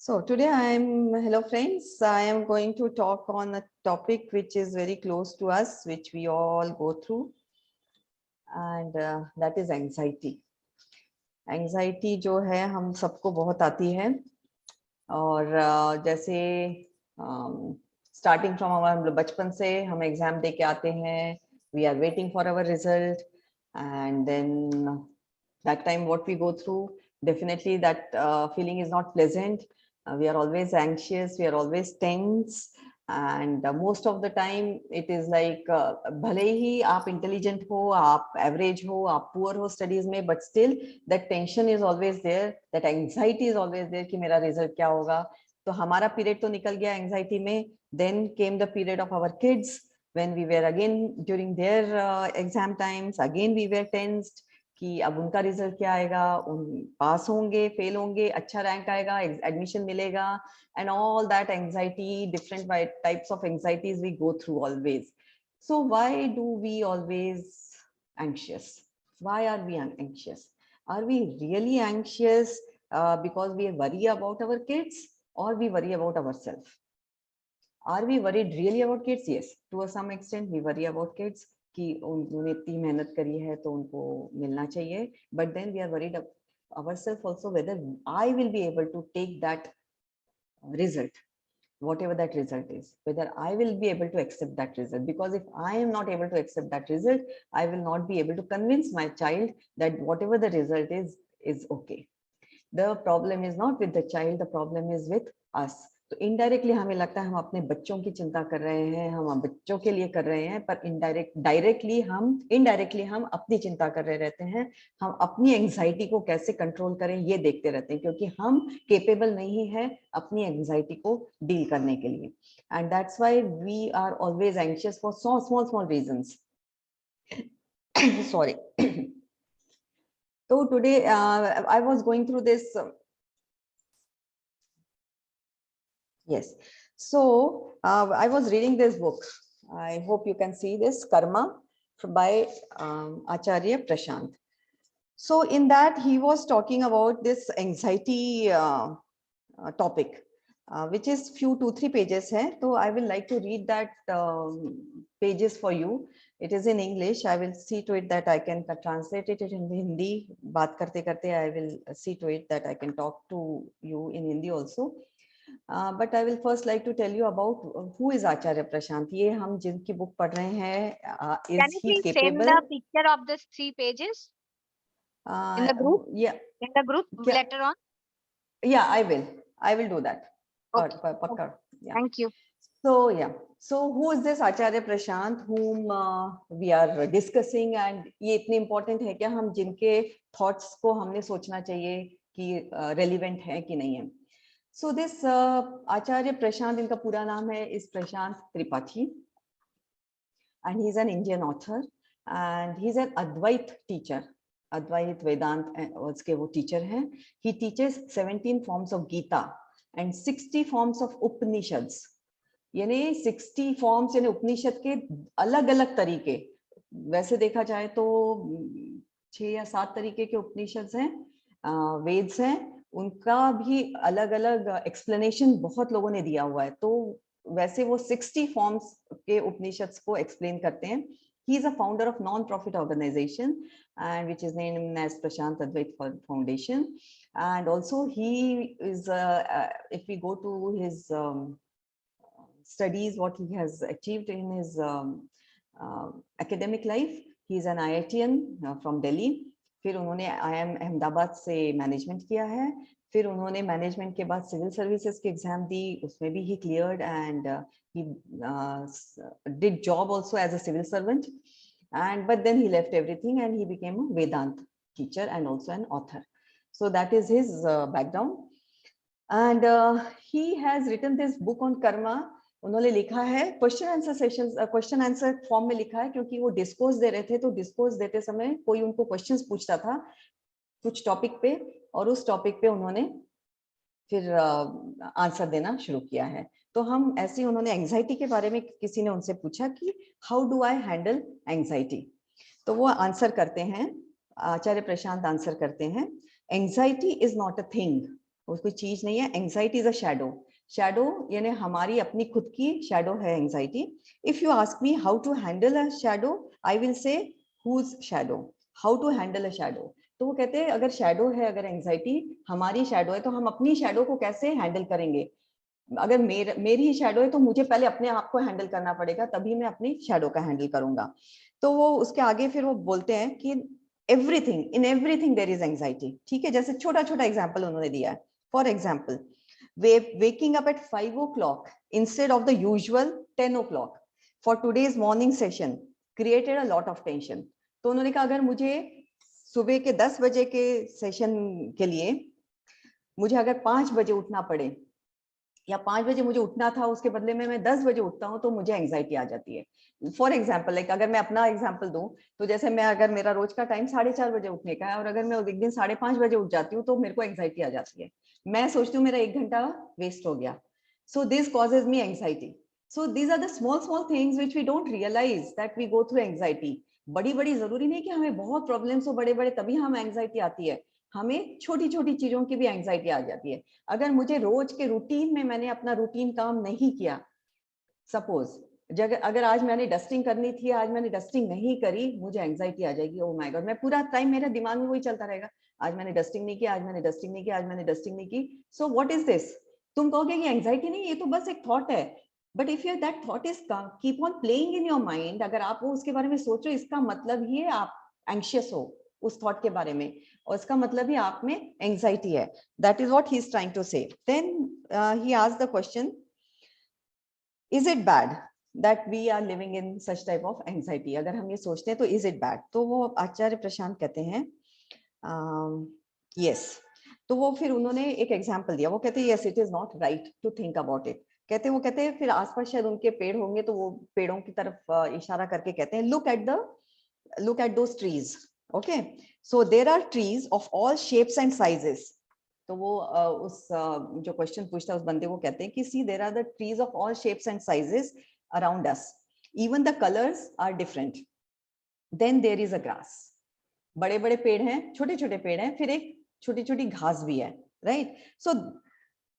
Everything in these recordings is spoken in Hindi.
So today hello friends, I am going to talk on a topic which is very close to us, which we all go through, and that is anxiety. Anxiety जो है हम सबको बहुत आती है और जैसे स्टार्टिंग फ्रॉम हमारे बचपन से हम एग्जाम दे के आते हैं, we are waiting for our result and then that time what we go through, definitely that feeling is not pleasant. We are always anxious, we are always tense, and most of the time it is like bhale hi aap intelligent ho, aap average ho, aap poor ho studies mein, but still that tension is always there, that anxiety is always there ki mera result kya hoga. To hamara period to nikal gaya anxiety mein. Then came the period of our kids, when we were again during their exam times, again we were tensed कि अब उनका रिजल्ट क्या आएगा, उन पास होंगे, फेल होंगे, अच्छा रैंक आएगा, एडमिशन मिलेगा, and all that anxiety, different types of anxieties we go through always. So why do we always anxious? Why are we anxious? Are we really anxious because we worry about our kids, or we worry about ourselves? Are we worried really about kids? Yes, to some extent we worry about kids कि उन्होंने इतनी मेहनत करी है तो उनको मिलना चाहिए, but then we are worried ourselves also whether I will be able to take that result, whatever that result is, whether I will be able to accept that result. Because if I am not able to accept that result, I will not be able to convince my child that whatever the result is okay. The problem is not with the child, the problem is with us. तो इनडायरेक्टली हमें लगता है हम अपने बच्चों की चिंता कर रहे हैं, हम बच्चों के लिए कर रहे हैं, पर इनडायरेक्टली हम अपनी चिंता कर रहे रहते हैं. हम अपनी एंजाइटी को कैसे कंट्रोल करें ये देखते रहते हैं, क्योंकि हम केपेबल नहीं है अपनी एंजाइटी को डील करने के लिए. And that's why we are always anxious for small reasons. Sorry. So today I was going through this. Yes. So I was reading this book. I hope you can see this, Karma, by Acharya Prashant. So in that he was talking about this anxiety topic, which is 2-3 pages hai. So I will like to read that pages for you. It is in English. I will see to it that I can translate it in Hindi. Baat karte karte, I will see to it that I can talk to you in Hindi also. But I will first like to tell you about who is Acharya Prashant. ये हम जिनकी बुक पढ़ रहे हैं, Can is you he please capable? send the picture of the 3 pages in the group? Yeah. In the group later on. Yeah, I will do that. Okay. Okay. Yeah. Thank you. So yeah. So who is this Acharya Prashant whom we are discussing, and ये इतने important है क्या हम जिनके thoughts को हमने सोचना चाहिए कि relevant है कि नहीं है. So this Acharya Prashant, इनका पूरा नाम है is Prashant Tripathi, and he's an Indian author, and he's an Advait teacher. Advait Vedant उसके वो teacher हैं. He teaches 17 forms of Gita and 60 forms of Upanishads. यानी 60 फॉर्म्स, यानी उपनिषद के अलग अलग तरीके. वैसे देखा जाए तो 6 या 7 तरीके के उपनिषद हैं, वेद्स हैं, उनका भी अलग अलग एक्सप्लेनेशन बहुत लोगों ने दिया हुआ है. तो वैसे वो 60 फॉर्म्स के उपनिषद को एक्सप्लेन करते हैं. He is a founder of non-profit organization, and which is named as Prashant Advait Foundation. And also he is, if we go to his studies, what he has achieved in his academic life, he is an IITian from Delhi. फिर उन्होंने IIM अहमदाबाद से मैनेजमेंट किया है. फिर उन्होंने मैनेजमेंट के बाद सिविल सर्विसेज की एग्जाम दी, उसमें भी ही cleared, and he did job also as a civil servant, and but then he left everything and he became a Vedant teacher and also an author. So that is his background, and he has written this book on karma. उन्होंने लिखा है question answer sessions, question answer form में लिखा है, क्योंकि वो डिस्कोर्स दे रहे थे, तो डिस्कोर्स देते समय कोई उनको क्वेश्चंस पूछता था कुछ टॉपिक पे, और उस टॉपिक पे उन्होंने फिर आंसर देना शुरू किया है. तो हम ऐसे, उन्होंने एंजाइटी के बारे में किसी ने उनसे पूछा कि how do I handle anxiety, तो वो आंसर करते हैं, आचार्य प्रशांत आंसर करते हैं, anxiety is not a thing, वो कोई चीज नहीं है. Anxiety is a shadow. Shadow यानी हमारी अपनी खुद की शैडो है anxiety. If you ask me how to handle a shadow, I will say whose shadow, how to handle a shadow. तो वो कहते हैं अगर शैडो है, अगर एंजाइटी हमारी शैडो है, तो हम अपनी शैडो को कैसे हैंडल करेंगे. अगर मेरी ही शैडो है तो मुझे पहले अपने आप को हैंडल करना पड़ेगा, तभी मैं अपनी शैडो का हैंडल करूंगा. तो वो उसके आगे फिर वो बोलते हैं कि everything, in everything there is anxiety. ठीक है, जैसे छोटा छोटा एग्जांपल उन्होंने दिया है. For example, waking up at 5 o'clock instead of the usual 10 o'clock for today's morning session created a lot of tension. तो उन्होंने कहा अगर मुझे सुबह के 10 बजे के सेशन के लिए मुझे अगर 5 बजे उठना पड़े, या 5 बजे मुझे उठना था, उसके बदले में मैं 10 बजे उठता हूँ, तो मुझे एंजाइटी आ जाती है. फॉर एग्जाम्पल, लाइक अगर मैं अपना एग्जाम्पल दूं, तो जैसे मैं अगर मेरा रोज का टाइम 4:30 बजे उठने का है, और अगर मैं एक दिन 5:30 बजे उठ जाती हूँ, तो मेरे को एंजाइटी आ जाती है. मैं सोचती हूँ मेरा 1 घंटा वेस्ट हो गया. So this causes me anxiety. So these are the small small things which we don't realise that we go through anxiety. बड़ी बड़ी जरूरी नहीं कि हमें बहुत प्रॉब्लम्स हो बड़े बड़े तभी हम एंजाइटी आती है. हमें छोटी छोटी चीजों की भी एंजाइटी आ जाती है. अगर मुझे रोज के रूटीन में मैंने अपना रूटीन काम नहीं किया, सपोज अगर आज मैंने डस्टिंग करनी थी, आज मैंने डस्टिंग नहीं करी, मुझे एंजाइटी आ जाएगी. ओ माय गॉड, मैं पूरा टाइम मेरे दिमाग में वही चलता रहेगा, आज मैंने डस्टिंग नहीं की, आज मैंने डस्टिंग नहीं की, आज मैंने डस्टिंग नहीं की. So what is this? तुम कहोगे कि एंजाइटी नहीं, ये तो बस एक थॉट है. But if you that thought is keep on playing in your mind, अगर आप वो उसके बारे में सोचो, इसका मतलब ही है आप एंशियस हो उस थॉट के बारे में, और इसका मतलब ही आप में एंजाइटी है. That is what he is trying to say. Then he asked the question, is it bad that we are living in such type of anxiety? अगर हम ये सोचते हैं तो is it bad? तो वो आचार्य प्रशांत कहते हैं yes. तो वो फिर उन्होंने एक एग्जांपल दिया. वो कहते हैं yes, it is not right to think about it. वो कहते हैं फिर आसपास शायद उनके पेड़ होंगे, तो वो पेड़ों की तरफ इशारा करके कहते हैं look at those trees. Okay, so there are trees of all shapes and sizes. तो वो उस जो क्वेश्चन पूछता है उस बंदे को कहते हैं कि see there are the trees of all shapes and sizes around us, even the colours are different. Then there is a grass. बड़े बड़े पेड़ हैं, छोटे छोटे पेड़ हैं, फिर एक छोटी छोटी घास भी है, right? So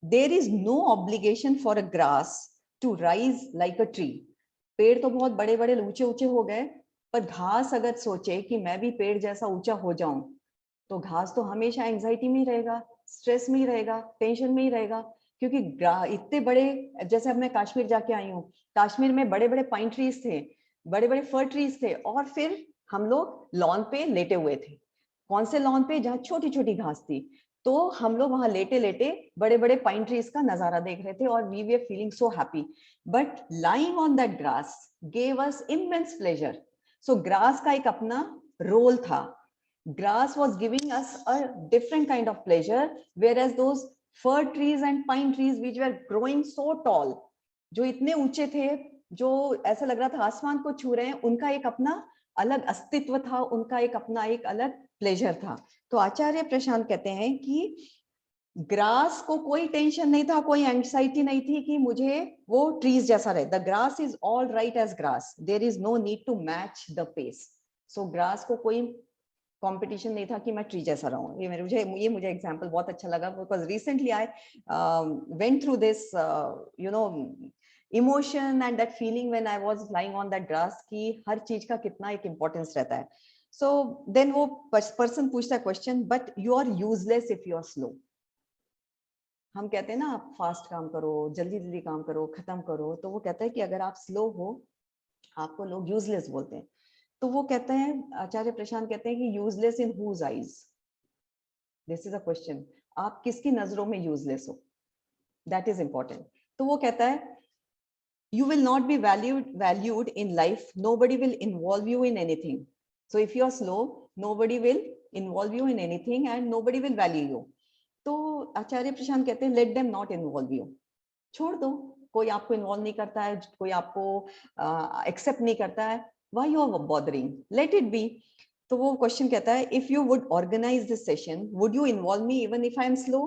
there is no obligation for a grass to rise like a tree. पेड़ तो बहुत बड़े बड़े ऊंचे ऊंचे हो गए, पर घास अगर सोचे कि मैं भी पेड़ जैसा ऊंचा हो जाऊं, तो घास तो हमेशा एंजाइटी में ही रहेगा, स्ट्रेस में ही रहेगा, टेंशन में ही रहेगा. क्योंकि इतने बड़े, जैसे अब मैं कश्मीर जाके आई हूँ, कश्मीर में बड़े बड़े पाइन ट्रीज थे, बड़े बड़े फर ट्रीज थे, और फिर हम लोग लॉन पे लेटे हुए थे. कौन से लॉन पे? जहाँ छोटी छोटी घास थी. तो हम लोग वहां लेटे लेटे बड़े बड़े पाइन ट्रीज का नजारा देख रहे थे, और we were feeling so happy. But lying on that grass gave us immense pleasure. So grass का एक अपना रोल था. Grass was giving us a different kind of pleasure, whereas those fir trees and pine trees which were growing so tall, जो इतने ऊंचे थे, जो ऐसा लग रहा था आसमान को छू रहे हैं, उनका एक अपना अलग अस्तित्व था, उनका एक अपना एक अलग प्लेजर था. तो आचार्य प्रशांत कहते हैं कि ग्रास को कोई टेंशन नहीं था, कोई एंग्जाइटी नहीं थी कि मुझे वो ट्रीज जैसा रहे. The grass is all right as grass, there is no need to match the pace. So grass को कोई कंपटीशन नहीं था कि मैं ट्री जैसा रहूं. ये मुझे एग्जांपल बहुत अच्छा लगा, because recently I went through this emotion and that feeling when I was lying on that grass, कि हर चीज का कितना एक इंपॉर्टेंस रहता है. सो देन वो पर्सन पूछता है question, but you are useless if you are slow. हम कहते हैं ना आप फास्ट काम करो, जल्दी जल्दी काम करो, खत्म करो. तो वो कहता है कि अगर आप स्लो हो, आपको लोग यूजलेस बोलते हैं. तो वो कहते हैं, आचार्य प्रशांत कहते हैं कि useless in whose eyes? This is a question. आप किसकी नजरों में यूजलेस हो? That is important. तो वो कहता है you will not be valued in life, nobody will involve you in anything. So if you are slow, nobody will involve you in anything and nobody will value you. तो आचार्य प्रशांत कहते हैं let them not involve you. छोड़ दो, कोई आपको इन्वॉल्व नहीं करता है, कोई आपको एक्सेप्ट नहीं करता है, why you are bothering? Let it be. तो वो क्वेश्चन कहता है if you would organize this session, would you involve me even if I am slow?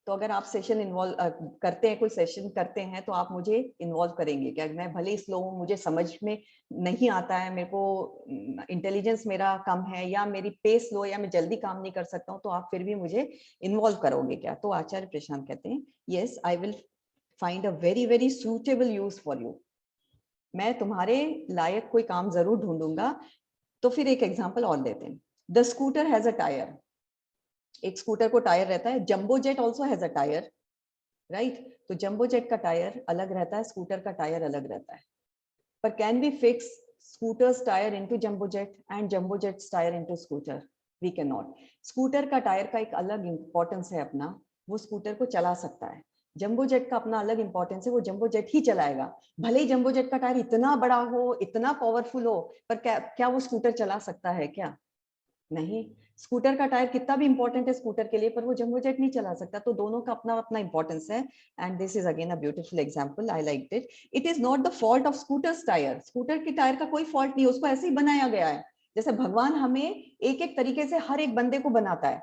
तो अगर आप सेशन इन्वॉल्व करते हैं, कोई सेशन करते हैं, तो आप मुझे इन्वॉल्व करेंगे क्या? मैं भले ही स्लो हूँ, मुझे समझ में नहीं आता है, मेरे को इंटेलिजेंस मेरा कम है, या मेरी पेस स्लो, या मैं जल्दी काम नहीं कर सकता हूँ, तो आप फिर भी मुझे इन्वॉल्व करोगे क्या? तो आचार्य प्रशांत कहते हैं, yes, I will find a very very suitable use for you. मैं तुम्हारे लायक कोई काम जरूर ढूंढूंगा। तो फिर एक एग्जाम्पल और देते हैं। The scooter has a tyre. एक स्कूटर को टायर रहता है। Jumbo jet also has a tyre, right? तो जंबो जेट का टायर अलग रहता है, स्कूटर का टायर अलग रहता है। पर can we fix scooters tyre into jumbo jet and jumbo jets tyre into scooter? We can not. Scooter का टायर का एक अलग इंपॉर्टेंस है अपना, वो स्कूटर को चला सकता है। जंबो जेट का अपना अलग इंपॉर्टेंस है, वो जंबो जेट ही चलाएगा। भले ही जंबो जेट का टायर इतना बड़ा हो, इतना पावरफुल हो, पर क्या वो स्कूटर चला सकता है क्या? नहीं। स्कूटर का टायर कितना भी इंपॉर्टेंट है स्कूटर के लिए, पर वो जंबो जेट नहीं चला सकता। तो दोनों का अपना अपना इंपॉर्टेंस है। And this is again a beautiful example, I like it. It is not the fault of scooters tyre. Scooter के टायर का कोई फॉल्ट नहीं, उसको ऐसे ही बनाया गया है। जैसे भगवान हमें एक एक तरीके से हर एक बंदे को बनाता है।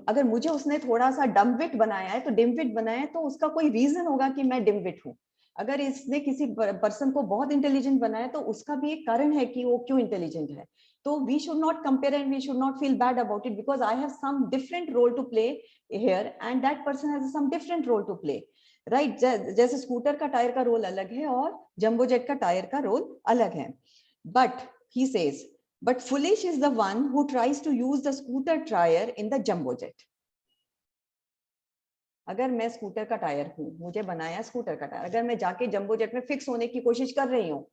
अगर मुझे उसने थोड़ा सा डमविट बनाया है, तो डिमविट बनाया है, तो उसका कोई रीजन होगा कि मैं डिमविट हूँ। अगर इसने किसी पर्सन को बहुत इंटेलिजेंट बनाया, तो उसका भी एक कारण है कि वो क्यों इंटेलिजेंट है। So we should not compare and we should not feel bad about it, because I have some different role to play here and that person has some different role to play, right? जैसे स्कूटर का टायर का रोल अलग है और जंबो जेट का टायर का रोल अलग है। But he says, but foolish is the one who tries to use the scooter tire in the jumbo jet. अगर मैं स्कूटर का टायर हूँ, मुझे बनाया स्कूटर का टायर, अगर मैं जाके जंबो जेट में फिक्स होने की कोशिश कर रही हूँ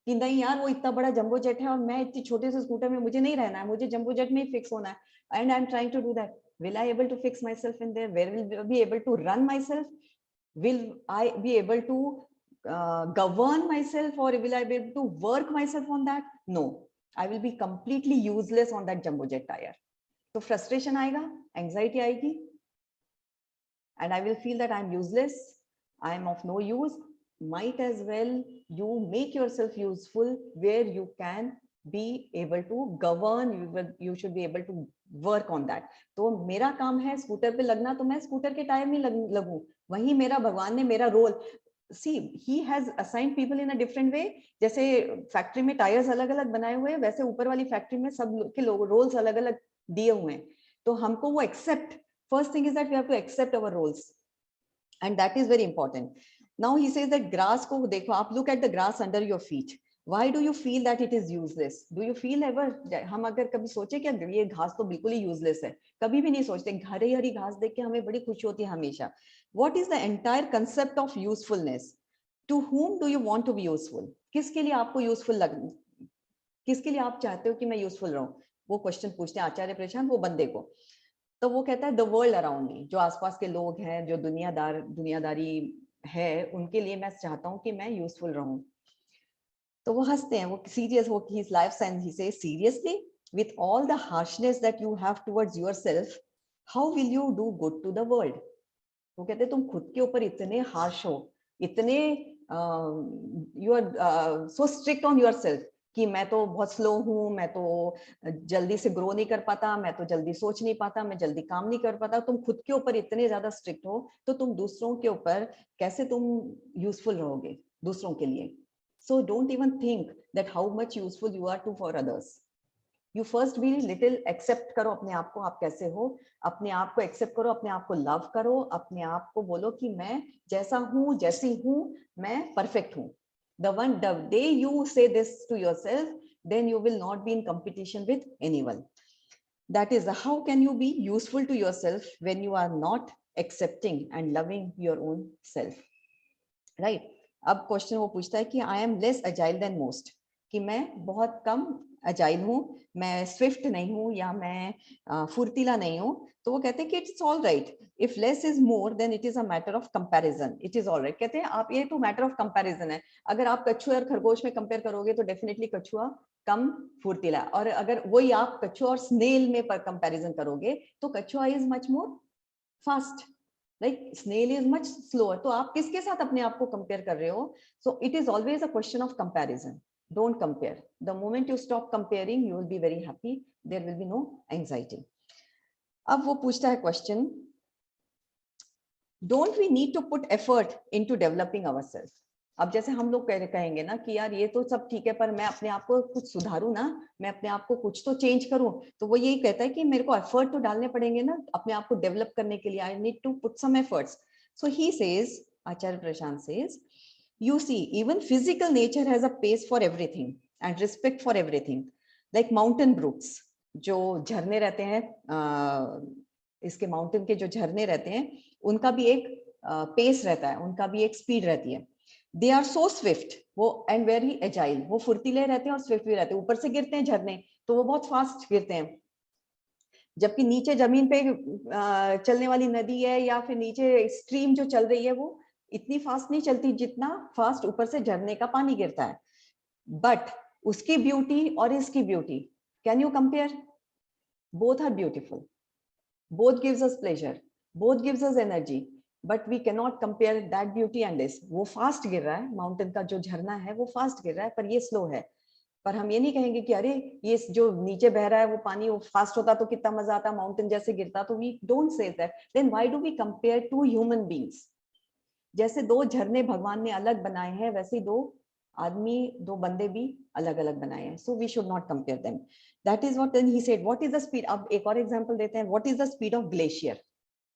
कि नहीं यार वो इतना बड़ा जंबो जेट है और मैं इतनी छोटे से स्कूटर में मुझे नहीं रहना है, मुझे जंबो जेट में ही फिक्स होना है, and I am trying to do that, will I able to fix myself in there? Where will be able to run myself? Will I be able to govern myself, or will I be able to work myself on that? No, I will be completely useless on that jumbo jet tire. तो frustration आएगा, anxiety आएगी, and I will feel that I'm useless, I'm of no use. Might as well you make yourself useful where you can be able to govern, you should be able to work on that. तो मेरा काम है स्कूटर पे लगना, तो मैं स्कूटर के टायर में लगूं, वही मेरा भगवान ने मेरा role. See, he has assigned people in a different way. जैसे फैक्ट्री में टायर्स अलग अलग बनाए हुए हैं, वैसे ऊपर वाली फैक्ट्री में सब के लोग रोल्स अलग अलग दिए हुए हैं। तो हमको वो accept, first thing is that we have to accept our roles, and that is very important. Now he says that grass ko dekho, aap look at the grass under your feet. Why do you feel that it is useless? Do you feel ever, हम अगर कभी सोचे कि ये घास तो बिल्कुल ही यूजलेस है, कभी भी नहीं सोचते। हरी हरी घास देख के हमें बड़ी खुशी होती है हमेशा। What is the entire concept of usefulness? To whom do you want to be useful? किसके लिए आपको यूजफुल लग, किसके लिए आप चाहते हो कि मैं यूजफुल रहूं? वो क्वेश्चन पूछते हैं आचार्य प्रशांत वो बंदे को। तो वो कहता है द वर्ल्ड अराउंड मी, जो आसपास के लोग हैं, जो दुनियादारी है, उनके लिए मैं चाहता हूँ कि मैं यूजफुल रहूं। तो वो हंसते हैं, वो सीरियस, वो his life and he says seriously, with all the harshness that you have towards yourself, how will you do good to the world? वो कहते हैं तुम खुद के ऊपर इतने हार्श हो, इतने you are so strict on yourself कि मैं तो बहुत स्लो हूँ, मैं तो जल्दी से ग्रो नहीं कर पाता, मैं तो जल्दी सोच नहीं पाता, मैं जल्दी काम नहीं कर पाता। तुम खुद के ऊपर इतने ज्यादा स्ट्रिक्ट हो, तो तुम दूसरों के ऊपर कैसे तुम यूजफुल रहोगे दूसरों के लिए? So don't even think that how much useful you are to for others. You first be little, accept करो अपने आप को, आप कैसे हो, अपने आप को एक्सेप्ट करो, अपने आप को लव करो, अपने आप को बोलो कि मैं जैसा हूं, जैसी हूं, मैं परफेक्ट हूं। The day you say this to yourself, then you will not be in competition with anyone. That is, how can you be useful to yourself when you are not accepting and loving your own self, right? अब क्वेश्चन वो पूछता है कि I am less agile than most, कि मैं बहुत कम अजाइल हूँ, मैं स्विफ्ट नहीं हूँ, या मैं फुर्तीला नहीं हूँ। तो वो कहते हैं कि it's all right, if less is more than it is a matter of comparison, it is all right. कहते हैं आप, ये तो मैटर ऑफ कंपैरिजन है। अगर आप कछुआ और खरगोश में कंपेयर करोगे तो डेफिनेटली कछुआ कम फुर्तीला, और अगर वही आप कछुआ और स्नेल में कंपैरिजन करोगे तो कछुआ is much more fast, like snail is much slower. तो आप किसके साथ अपने आप को कंपेयर कर रहे हो? So it is always a question of comparison. Don't compare. The moment you stop comparing, you will be very happy. There will be no anxiety. अब वो पूछता है question, don't we need to put effort into developing ourselves? अब जैसे हम लोग कहेंगे ना कि यार ये तो सब ठीक है पर मैं अपने आप को कुछ सुधारूं ना, मैं अपने आप को कुछ तो चेंज करूं, तो वो यही कहता है कि मेरे को एफर्ट तो डालने पड़ेंगे ना अपने आप को डेवलप करने के लिए. I need to put some efforts. So he says, Acharya Prashant says, you see even physical nature has a pace for everything and respect for everything. Like mountain brooks, जो झरने रहते हैं, इसके माउंटेन के जो झरने रहते हैं उनका भी एक पेस रहता है, उनका भी एक स्पीड रहती है. दे आर सो स्विफ्ट, वो एंड वेरी एजाइल, वो फुर्तीले रहते हैं और स्विफ्ट भी रहते हैं. ऊपर से गिरते हैं झरने तो वो बहुत फास्ट गिरते हैं, जबकि नीचे जमीन पे चलने वाली नदी है या फिर नीचे स्ट्रीम जो चल रही है वो इतनी फास्ट नहीं चलती जितना फास्ट ऊपर से झरने का पानी गिरता है. बट उसकी ब्यूटी और इसकी beauty, can you compare? Both are beautiful, both gives us pleasure, both gives us energy, but we cannot compare that beauty and this. वो फास्ट गिर रहा है, माउंटेन का जो झरना है वो फास्ट गिर रहा है पर ये स्लो है. पर हम ये नहीं कहेंगे कि अरे ये जो नीचे बह रहा है वो पानी वो फास्ट होता तो कितना मजा आता, माउंटेन जैसे गिरता. तो we don't say that. Then why do we compare to human beings? जैसे दो झरने भगवान ने अलग बनाए हैं वैसे ही दो आदमी, दो बंदे भी अलग अलग बनाए हैं. So we should not compare them. That is what he said. What is the speed? अब एक और एग्जांपल देते हैं. What is the speed of glacier?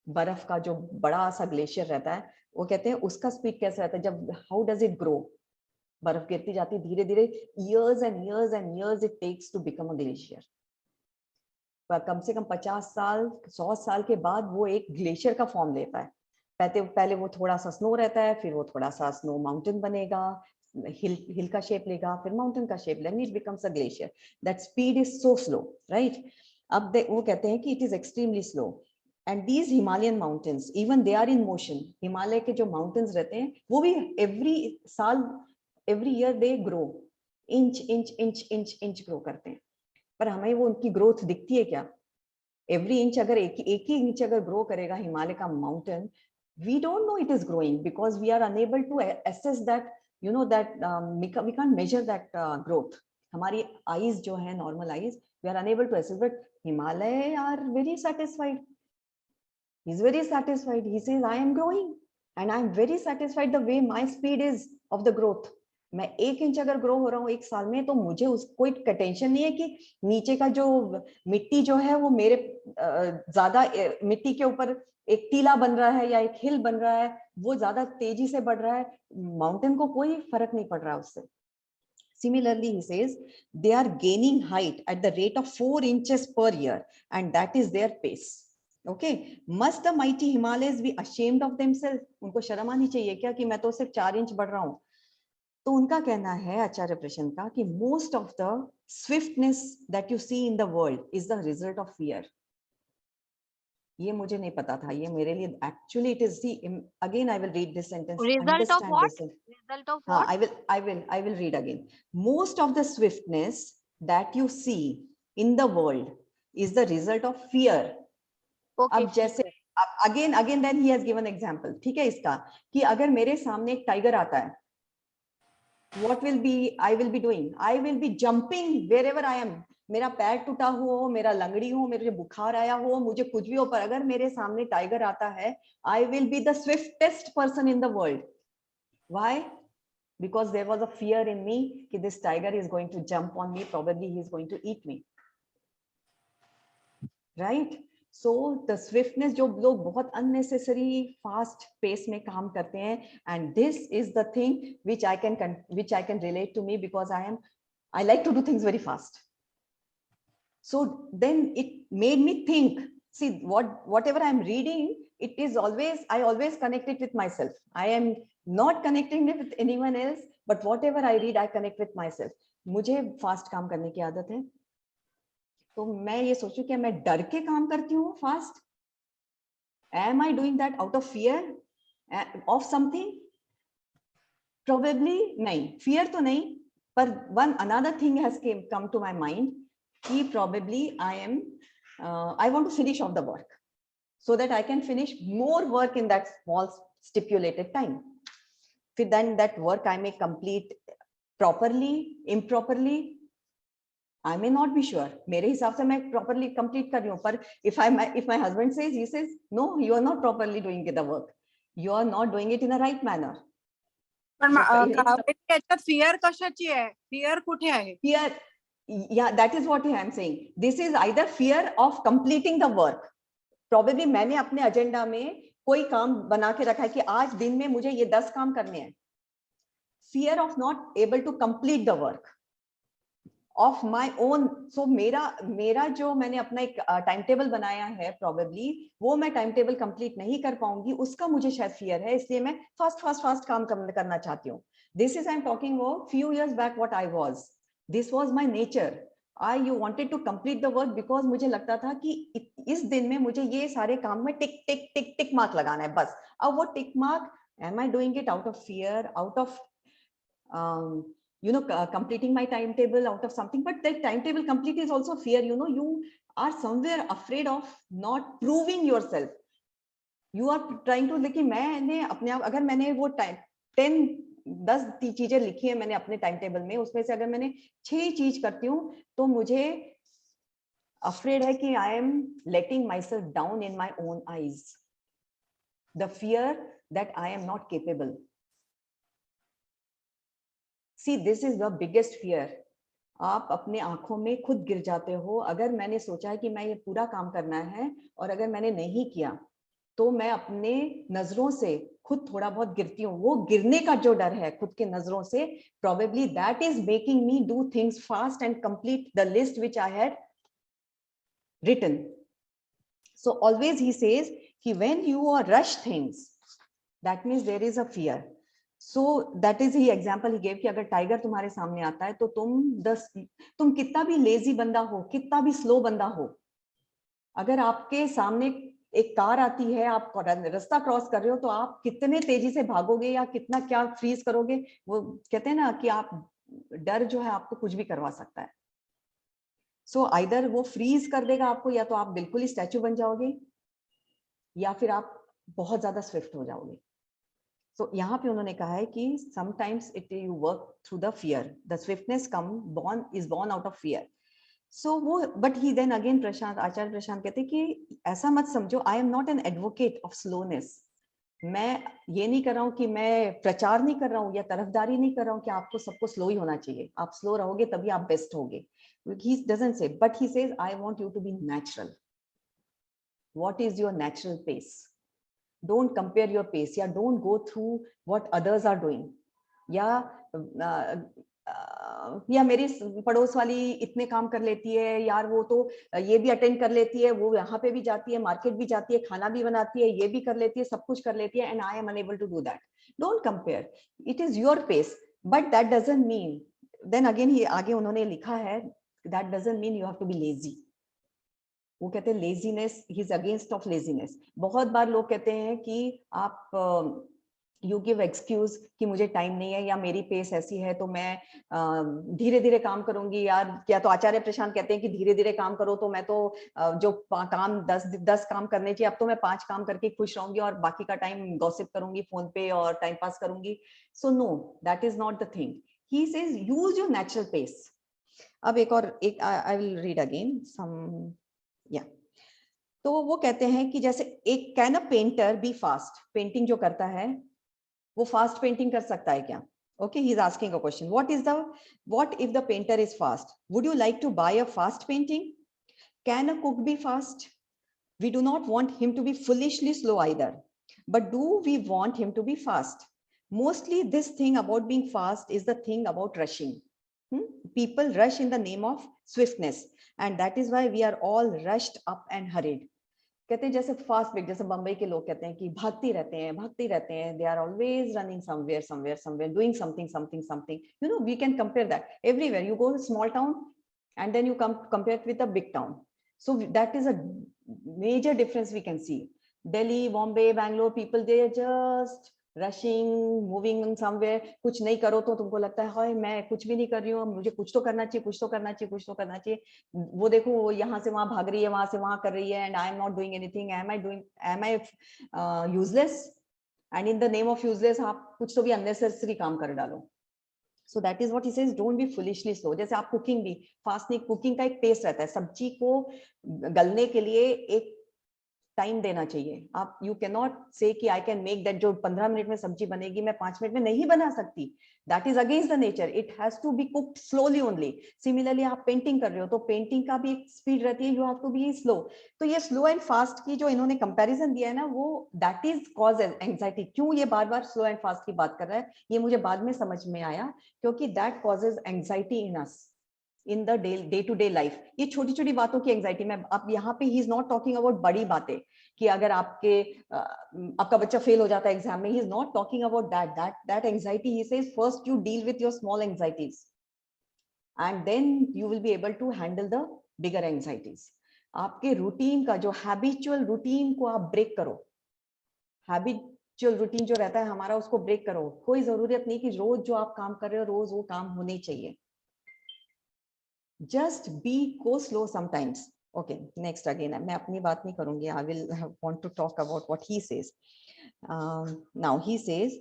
बर्फ का जो बड़ा सा ग्लेशियर रहता है वो कहते हैं उसका स्पीड कैसे रहता है जब, हाउ डज इट ग्रो? बर्फ गिरती जाती धीरे धीरे, years and years and years it takes to become a glacier. कम से कम 50 साल 100 साल के बाद वो एक ग्लेशियर का फॉर्म लेता है. पहले वो थोड़ा सा स्नो रहता है, फिर वो थोड़ा सा स्नो माउंटेन बनेगा, हिल का शेप लेगा, फिर माउंटेन का shape, then it becomes a glacier. That speed is so slow, right? अब वो कहते हैं कि it is extremely slow. And these Himalayan mountains even they are in motion. Himalaya के जो माउंटेन्स रहते हैं वो भी एवरी साल, every year they grow, inch inch inch inch inch grow करते हैं. पर हमें वो उनकी ग्रोथ दिखती है क्या? एवरी इंच अगर एक ही इंच अगर ग्रो करेगा हिमालय का mountain, we don't know it is growing because we are unable to assess that, you know, that we can't measure that growth. हमारी eyes जो है normal eyes, we are unable to assess. But Himalaya are very satisfied. He's very satisfied. He says I am growing and I am very satisfied the way my speed is of the growth. मैं 1 इंच अगर ग्रो हो रहा हूँ 1 साल में तो मुझे कोई टेंशन नहीं है कि नीचे का जो मिट्टी जो है वो मेरे ज्यादा मिट्टी के ऊपर एक टीला बन रहा है या एक हिल बन रहा है, वो ज्यादा तेजी से बढ़ रहा है. माउंटेन को कोई फर्क नहीं पड़ रहा उससे. Similarly, he says they are gaining height at the rate of 4 inches per year and that is their pace. Okay, must the mighty Himalayas be ashamed of themselves? उनको शर्म आनी चाहिए क्या कि मैं तो सिर्फ 4 इंच बढ़ रहा हूँ? तो उनका कहना है आचार्य प्रशांत का कि most of the swiftness that you see in the world is the result of fear. ये मुझे नहीं पता था, ये मेरे लिए actually it is see. Again I will read this sentence. Result of what? Result of हाँ, what? I will read again. Most of the swiftness that you see in the world is the result of fear. Okay. अब जैसे again then he has given example. ठीक है इसका कि अगर मेरे सामने एक टाइगर आता है, what will be I will be doing? I will be jumping wherever I am. मेरा पैर टूटा हो, मेरा लंगड़ी हो, मेरे बुखार आया हो, मुझे कुछ भी हो, पर अगर मेरे सामने टाइगर आता है, I will be the swiftest person in the world. Why? Because there was a fear in me कि this tiger is going to jump on me, probably he is going to eat me. Right? So the swiftness, जो लोग बहुत unnecessary fast pace में काम करते हैं, and this is the thing which I can relate to me because I like to do things very fast. So then it made me think, see whatever I'm reading, it is always, I always connect it with myself. I am not connecting it with anyone else, but whatever I read, I connect with myself. मुझे fast काम करने की आदत है, तो मैं ये सोचूं कि मैं डर के काम करती हूँ fast. Am I doing that out of fear of something? Probably नहीं, fear तो नहीं, पर another thing has come to my mind कि probably I want to finish off the work so that I can finish more work in that small stipulated time. Then that work I may complete properly, improperly, I may not be sure. मेरे हिसाब से मैं properly complete कर रही हूँ, पर if my husband says, he says, no, you are not properly doing the work. you are not doing it in a right manner. पण So, याच्यात फिअर कशाची आहे? फिअर कुठे आहे? Fear, yeah, that is what I am saying. This is either fear of completing the work. Probably मैंने अपने एजेंडा में कोई काम बना के रखा है कि आज दिन में मुझे ये 10 काम करने हैं. Fear of not able to complete the work of my own. So मेरा जो मैंने अपना एक टाइम टेबल बनाया है, probably वो मैं टाइम टेबल कंप्लीट नहीं कर पाऊंगी, उसका मुझे शायद फियर है, इसलिए मैं फास्ट काम करना चाहती हूँ. This is I'm talking about few years back what I was. This was my nature. You wanted to complete the work because मुझे लगता था कि इस दिन में मुझे ये सारे काम में टिक टिक टिक टिक मार्क लगाना है बस. अब वो tick mark, am I doing it out of fear, out of completing my timetable, out of something? But that timetable complete is also fear. You are somewhere afraid of not proving yourself. You are trying to, लेकिन मैंने अपने आप, अगर मैंने वो 10 चीजें लिखी है मैंने अपने टाइम टेबल में, उसमें से अगर मैंने 6 चीज करती हूँ तो मुझे अफ्रेड है कि I am letting my self down in my own eyes. The fear that I am not capable. See this is the biggest fear. आप अपने आंखों में खुद गिर जाते हो. अगर मैंने सोचा है कि मैं ये पूरा काम करना है और अगर मैंने नहीं किया तो मैं अपने नजरों से खुद थोड़ा बहुत गिरती हूँ. वो गिरने का जो डर है खुद के नजरों से, probably that is making me do things fast and complete the list which I had written. So always he says कि when you are rush things, that means there is a fear. So that is the example he gave कि अगर टाइगर तुम्हारे सामने आता है तो तुम कितना भी लेजी बंदा हो, कितना भी स्लो बंदा हो, अगर आपके सामने एक कार आती है, आप रास्ता क्रॉस कर रहे हो, तो आप कितने तेजी से भागोगे या कितना क्या फ्रीज करोगे. वो कहते हैं ना कि आप डर जो है आपको कुछ भी करवा सकता है. सो आइदर वो फ्रीज कर देगा आपको, या तो आप बिल्कुल ही स्टैचू बन जाओगे, या फिर आप बहुत ज्यादा स्विफ्ट हो जाओगे. सो यहाँ पे उन्होंने कहा है कि sometimes it you work through the fear. The swiftness is born out of fear. So वो, but he then again आचार्य प्रशांत कहते हैं कि ऐसा मत समझो, I am not an advocate of slowness. मैं ये नहीं कर रहा हूँ कि मैं प्रचार नहीं कर रहा हूँ या तरफदारी नहीं कर रहा हूँ कि आपको सबको स्लो ही होना चाहिए. आप स्लो रहोगे तभी आप बेस्ट होगे. He doesn't say, but he says, I want you to be natural. What is your natural pace? Don't compare your pace. या don't go through what others are doing. या मेरी पड़ोस वाली इतने काम कर लेती है यार, वो तो ये भी अटेंड कर लेती है, वो यहाँ पे भी जाती है, मार्केट भी जाती है, खाना भी बनाती है, ये भी कर लेती है, सब कुछ कर लेती है, and I am unable to do that. Don't compare. It is your pace, but that doesn't mean, then again he आगे उन्होंने लिखा है, that doesn't mean you have to be lazy. वो कहते हैं laziness, he is against of laziness. बहुत बार लोग कहते हैं कि आप यू गिव एक्सक्यूज कि मुझे टाइम नहीं है या मेरी पेस ऐसी है तो मैं धीरे धीरे काम करूंगी. यार क्या तो आचार्य प्रशांत कहते हैं कि धीरे धीरे काम करो, तो मैं तो जो काम 10 काम करने चाहिए, अब तो मैं 5 काम करके खुश रहूंगी और बाकी का टाइम गॉसिप करूंगी फोन पे और टाइम पास करूंगी. So no, that is not the thing. He says use your natural pace. अब एक I will read again some. या तो वो कहते हैं कि जैसे एक can a painter be fast. Painting जो करता है वो फास्ट पेंटिंग कर सकता है क्या? Okay, he's asking a question. What if the painter is fast? Would you like to buy a fast painting? Can a cook be fast? We do not want him to be foolishly slow either. But do we want him to be fast? Mostly this thing about being fast is the thing about rushing. People rush in the name of swiftness, and that is why we are all rushed up and hurried. कहते हैं जैसे फास्ट ब्रेक, जैसे बंबई के लोग कहते हैं कि भागते रहते हैं. They are always running somewhere doing something. You know, we can compare that everywhere. You go small town and then you compare with a big town. So that is a major difference we can see. Delhi, Bombay, Bangalore, people they just rushing, moving somewhere. कुछ नहीं करो तो तुमको लगता है हाय मैं कुछ भी नहीं कर रही हूँ, मुझे कुछ तो करना चाहिए. वो देखो वो यहाँ से वहां भाग रही है, वहां से वहां कर रही है, and I am not doing anything. Am I useless? And in the name of useless आप कुछ तो भी अननेसेसरी काम कर डालो. So that is what he says, don't be foolishly slow. जैसे आप कुकिंग भी फास्ट नहीं, कुकिंग का एक पेस रहता है. सब्जी को गलने के लिए एक टाइम देना चाहिए। आप यू कैन नॉट से कि आई कैन मेक दैट, जो 15 मिनट में सब्जी बनेगी मैं 5 मिनट में नहीं बना सकती, that is against the nature, it has to be cooked slowly only. Similarly आप पेंटिंग कर रहे हो तो पेंटिंग का भी एक स्पीड रहती है, you have to be slow. तो ये स्लो एंड फास्ट की जो इन्होंने कंपैरिजन दिया है ना, वो दैट इज कॉज एंजाइटी। क्यों ये बार बार स्लो एंड फास्ट की बात कर रहा है, ये मुझे बाद में समझ में आया, क्योंकि that causes anxiety in us in the day to day life. ये छोटी छोटी बातों की एंजाइटी में, अब यहाँ पे ही इज नॉट टॉकिंग अबाउट बड़ी बातें कि अगर आपका बच्चा फेल हो जाता है एग्जाम में, he is not talking about that anxiety. He says first you deal with your small anxieties and then you will be able to handle the bigger anxieties. आपके रूटीन का जो हैबिचुअल रूटीन को आप ब्रेक करो, हैबिचुअल रूटीन जो रहता है हमारा उसको ब्रेक करो। कोई जरूरत नहीं कि रोज जो आप काम कर रहे हो रोज वो काम होने चाहिए, just be go slow sometimes. Okay, next again मैं अपनी बात नहीं करूंगी, I will want to talk about what he says. Now he says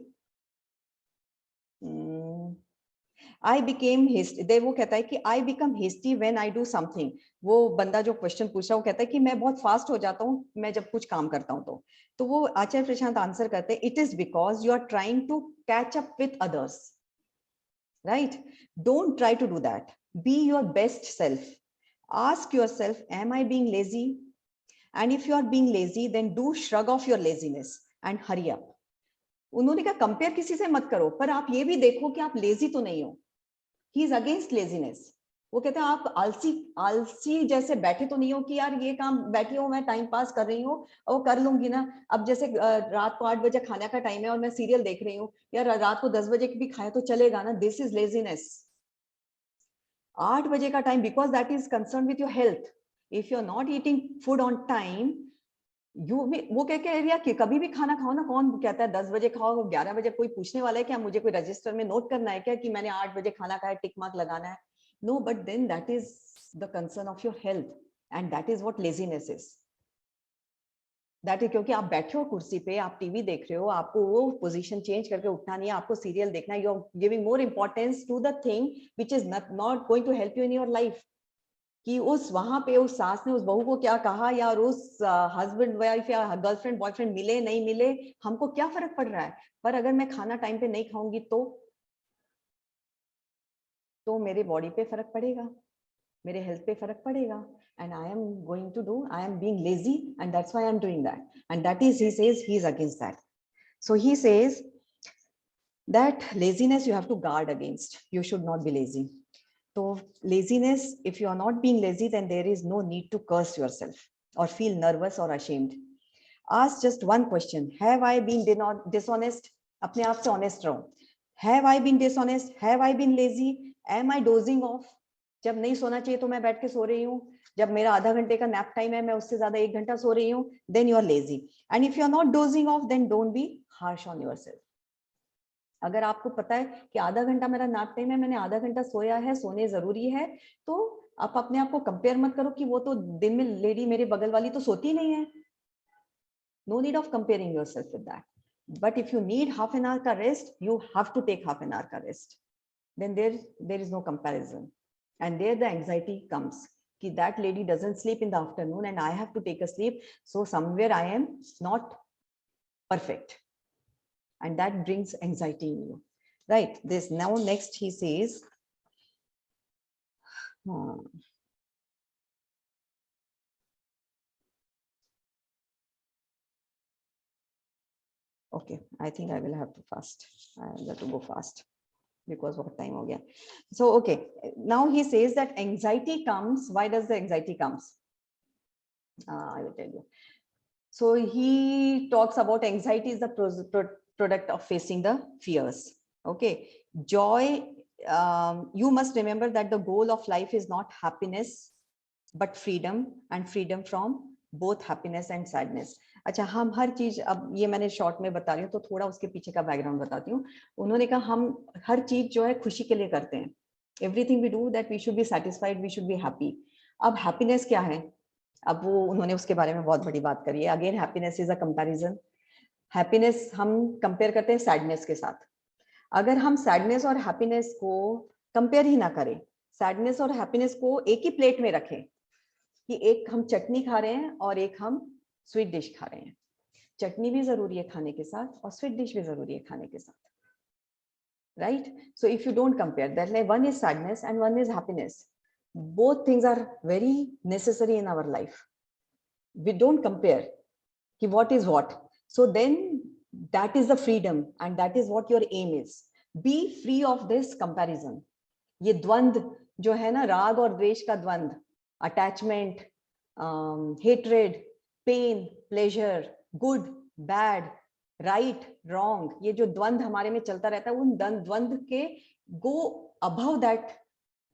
I became hasty, वो कहता है कि I become hasty when I do something। वो बंदा जो क्वेश्चन पूछा वो कहता है कि मैं बहुत फास्ट हो जाता हूँ मैं जब कुछ काम करता हूँ। तो वो आचार्य प्रशांत आंसर करते हैं, it is because you are trying to catch up with others, right? Don't try to do that. Be your best self. Ask yourself, am I being lazy? And if you are being lazy, then do shrug off your laziness and hurry up. उन्होंने कहा कंपेयर किसी से मत करो, पर आप ये भी देखो कि आप लेजी तो नहीं हो। He is against laziness. वो कहते हैं आप आलसी जैसे बैठे तो नहीं हो कि यार ये काम बैठी हूँ मैं टाइम पास कर रही हूँ और वो कर लूंगी ना। अब जैसे रात को 8 बजे खाने का टाइम है और मैं सीरियल देख रही हूँ, यार रात को 10 बजे भी खाए तो चलेगा ना। This is laziness. 8 बजे का time, because that is concern with your health. If you are not eating food on time, वो कह के एरिया कि कभी भी खाना खाओ ना। कौन कहता है 10 बजे खाओ 11 बजे? कोई पूछने वाला है क्या? मुझे कोई रजिस्टर में नोट करना है क्या कि मैंने 8 बजे खाना खाया, टिक मार्क लगाना है? No, but then that is the concern of your health and that is what laziness is. That is क्योंकि आप बैठे हो कुर्सी पे, आप टीवी देख रहे हो, आपको वो पोजीशन चेंज करके उठना नहीं है, आपको सीरियल देखना है। You are giving more importance to the thing which is not going to help you in your life. कि उस वहां पे उस सास ने उस बहू को क्या कहा, या उस हस्बैंड वाइफ या गर्लफ्रेंड बॉयफ्रेंड मिले नहीं मिले, हमको क्या फर्क पड़ रहा है? पर अगर मैं खाना टाइम पे नहीं खाऊंगी तो मेरे बॉडी पे फर्क पड़ेगा, मेरे हेल्थ पे फर्क पड़ेगा। and I am going to do, I am being lazy and that's why I am doing that. And that is, he says, he is against that. So he says that laziness you have to guard against. You should not be lazy. So laziness, if you are not being lazy, then there is no need to curse yourself or feel nervous or ashamed. Ask just one question. Have I been dishonest? अपने आप से honest रहो. Have I been dishonest? Have I been lazy? Am I dozing off? जब नहीं सोना चाहिए तो मैं बैठ के सो रही हूँ, जब मेरा आधा घंटे का नैप टाइम है मैं उससे ज्यादा 1 घंटा सो रही हूँ, then you are lazy. And if you are not dozing off, then don't be harsh on yourself. अगर आपको पता है कि आधा घंटा मेरा नैप टाइम है, मैंने आधा घंटा सोया है, सोने जरूरी है, तो आप अपने आप को कंपेयर मत करो कि वो तो दिन में लेडी मेरे बगल वाली तो सोती नहीं है। No need of comparing yourself with that. But if you need half an hour ka rest, you have to take half an hour ka rest. Then there is no comparison. And there the anxiety comes. Ki that lady doesn't sleep in the afternoon and I have to take a sleep. So somewhere I am not perfect. And that brings anxiety in you. Right. This now next he says, okay, I think I will have to fast. I will have to go fast because what time ho gaya. So, okay, now he says that anxiety comes. Why does the anxiety comes? I will tell you. So he talks about anxiety is the product of facing the fears. Okay, joy. You must remember that the goal of life is not happiness, but freedom, and freedom from both happiness and sadness. अच्छा, हम हर चीज, अब ये मैंने शॉर्ट में बता रही हूँ तो थोड़ा उसके पीछे का बैकग्राउंड बताती हूँ। उन्होंने कहा हम हर चीज जो है खुशी के लिए करते हैं। Everything we do that we should be satisfied, we should be happy. अब हैप्पीनेस क्या है? अब वो उन्होंने उसके बारे में बहुत बड़ी बात करी है। Again happiness is a comparison. Happiness हम कंपेयर करते हैं सैडनेस के साथ। अगर हम सैडनेस और हैप्पीनेस को कंपेयर ही ना करें, सैडनेस और हैप्पीनेस को एक ही प्लेट में रखें कि एक हम चटनी खा रहे हैं और एक हम स्वीट डिश खा रहे हैं, चटनी भी जरूरी है खाने के साथ और स्वीट डिश भी जरूरी है खाने के साथ, right? So if you don't compare that, like one is sadness and one is happiness, both things are very necessary in our life. We don't compare ki what is what. So then that is the freedom and that is what your aim is. Be free of this comparison. ये द्वंद जो है ना, राग और द्वेष का द्वंद, attachment, hatred, pain, pleasure, good, bad, right, wrong, ये जो द्वंद हमारे में चलता रहता है, उन द्वंद के go above that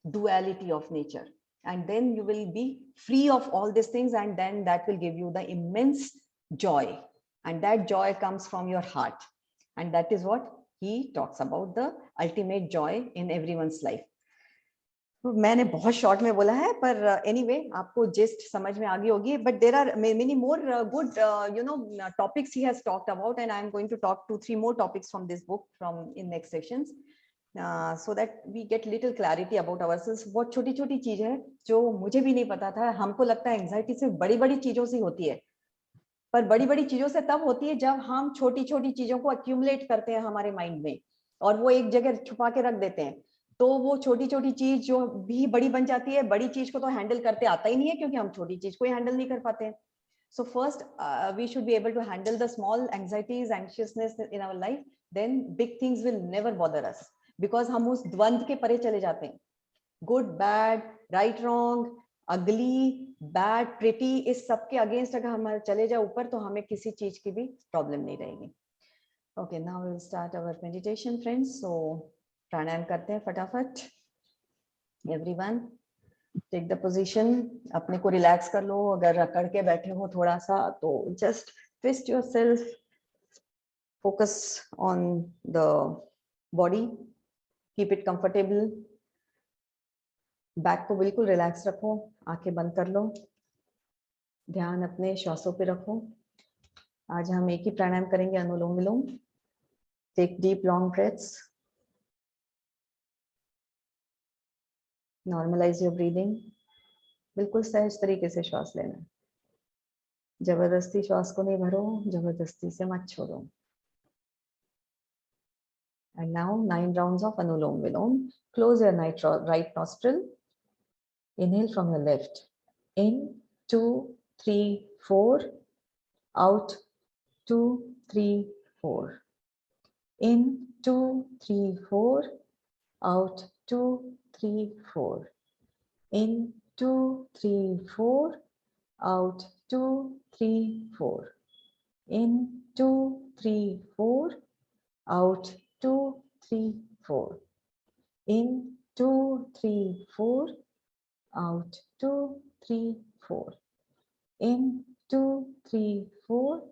duality of nature, and then you will be free of all these things, and then that will give you the immense joy, and that joy comes from your heart, and that is what he talks about, the ultimate joy in everyone's life. तो मैंने बहुत शॉर्ट में बोला है, पर एनीवे आपको जिस्ट समझ में आ गई होगी, but there are many more good topics he has talked about, and I am going to talk 2-3 more topics from this book from in next sessions, so that we get little clarity about ourselves. बहुत छोटी छोटी चीज है जो मुझे भी नहीं पता था. हमको लगता है एंजाइटी सिर्फ बड़ी बड़ी चीजों से होती है, पर बड़ी बड़ी चीजों से तब होती है जब हम छोटी छोटी चीजों को एक्यूमुलेट करते हैं हमारे माइंड में और वो एक जगह छुपा के रख देते हैं, तो वो छोटी छोटी चीज जो भी बड़ी बन जाती है. बड़ी चीज को तो हैंडल करते आता ही नहीं है क्योंकि हम छोटी चीज को ही हैंडल नहीं कर पाते हैं. So first we should be able to handle the small anxieties, anxiousness in our life, then big things will never bother us, because हम उस द्वंद के परे चले जाते हैं. गुड, बैड, राइट, रॉन्ग, अगली, बैड, प्रिटी, इस सब के अगेंस्ट अगर हम चले जाए ऊपर, तो हमें किसी चीज की भी प्रॉब्लम नहीं रहेगी. Okay, now we will start our meditation friends. So प्राणायाम करते हैं फटाफट. Everyone take the position. अपने को रिलैक्स कर लो. अगर रकड़ के बैठे हो थोड़ा सा, तो just twist yourself, focus on the body, keep it comfortable. Back को बिल्कुल रिलैक्स रखो, आंखें बंद कर लो, ध्यान अपने श्वासों पे रखो. आज हम एक ही प्राणायाम करेंगे, अनुलोम विलोम. Take deep long breaths. Normalize your breathing. बिल्कुल सहज तरीके से श्वास लेना. जबरदस्ती श्वास को नहीं भरो, जबरदस्ती से मत छोड़ो. And now 9 rounds of Anulom Vilom. Close your right nostril. Inhale from your left. In 2, 3, 4. Out 2, 3, 4. In 2, 3, 4. Out 2, 3, 4. In 2, 3, 4. Out 2, 3, 4. In 2, 3, 4. Out 2, 3, 4. In 2, 3, 4. Out 2, 3, 4. In 2, 3, 4.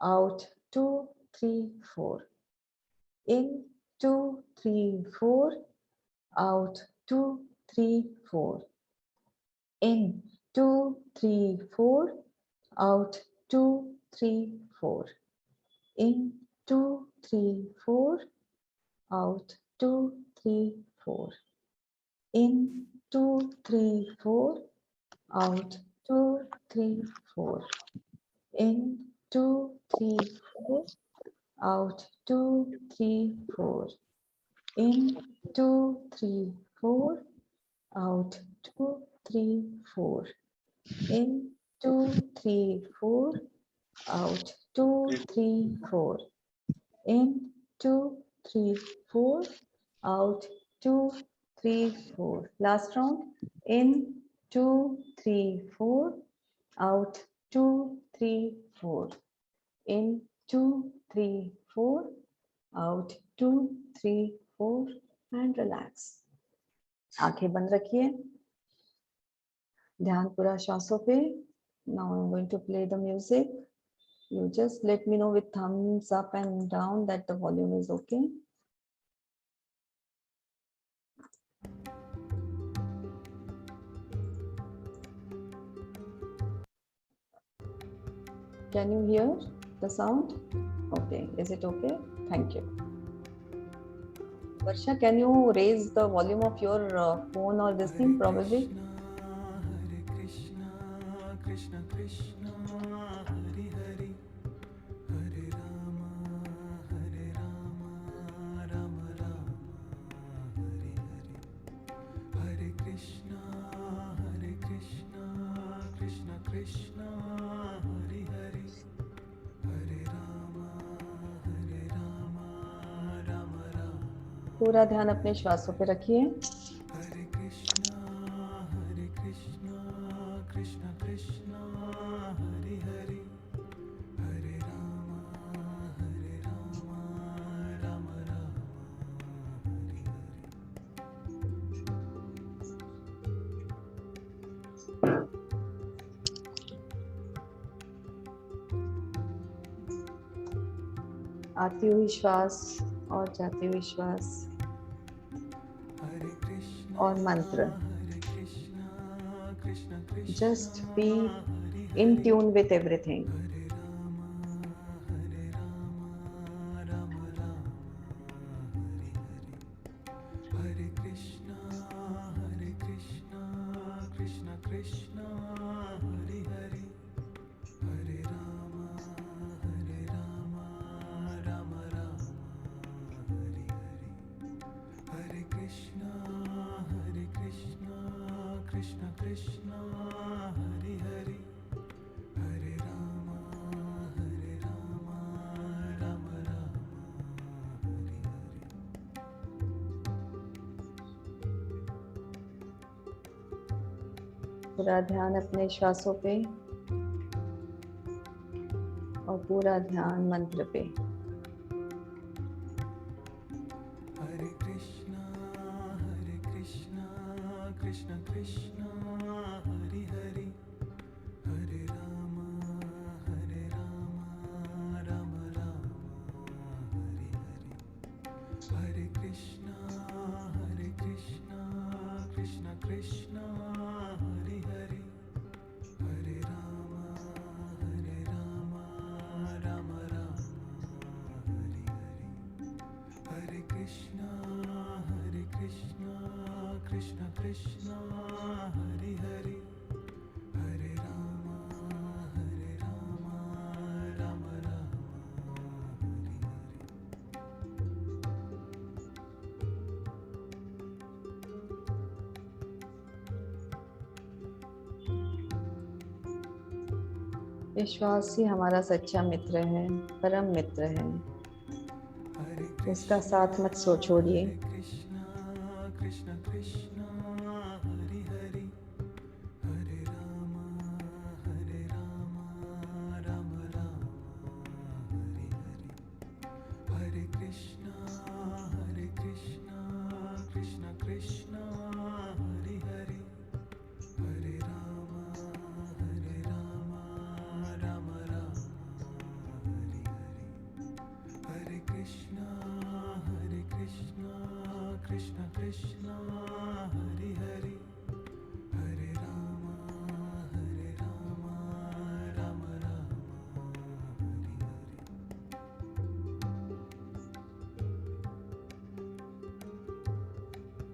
Out 2, 3, 4. In 2, 3, 4. Out 2, 3, 4. In 2, 3, 4. Out 2, 3, 4. In 2, 3, 4. Out 2, 3, 4. In 2, 3, 4. Out 2, 3, 4. In 2, 3, 4. Out 2, 3, 4. In 2, 3, 4. Out 2, 3, 4. In 2, 3, 4. Out 2, 3, 4. In 2, 3, 4. Out 2, 3, 4. Last round. In 2, 3, 4. Out 2, 3, 4. In 2, 3, 4. Out 2, 3, 4. And relax. आंखें बंद रखिए. ध्यान पूरा श्वासों पे. Now I'm going to play the music. You just let me know with thumbs up and down that the volume is okay. Can you hear the sound? Okay, is it okay? Thank you. Varsha, can you raise the volume of your phone or this thing probably? Hare Krishna, Krishna Krishna, Hare पूरा ध्यान अपने श्वासों पे रखिए। हरे कृष्णा कृष्ण कृष्ण हरे हरे, हरे राम राम राम हरे हरे। आती हुई श्वास और जाती हुई श्वास हरे कृष्णा और मंत्र। Krishna Krishna just be Hare in Hare, tune with everything. हरे राम राम राम हरे हरे, हरे कृष्णा कृष्ण कृष्ण हरे हरे, हरे राम राम राम हरे हरे, हरे कृष्णा कृष्ण कृष्ण हरे हरे, हरे राम राम राम हरे हरे। पूरा ध्यान अपने श्वासों पे और पूरा ध्यान मंत्र पे। हरे कृष्णा कृष्ण कृष्ण हरे हरे, हरे राम राम राम हरे हरे, हरे कृष्णा कृष्ण कृष्ण हरे हरे, हरे राम राम राम हरे हरे, हरे कृष्णा कृष्ण कृष्ण हरे हरे, हरे राम राम राम हरे हरे। ये श्वास ही हमारा सच्चा मित्र है, परम मित्र है। हरे इसका साथ मत छोड़िए। कृष्णा कृष्ण कृष्ण हरे हरे, हरे राम राम राम हरे हरे, हरे कृष्णा कृष्ण कृष्ण हरे हरे, हरे राम राम राम हरे हरे, हरे कृष्णा कृष्ण कृष्ण हरे हरे, हरे राम राम राम हरे हरे।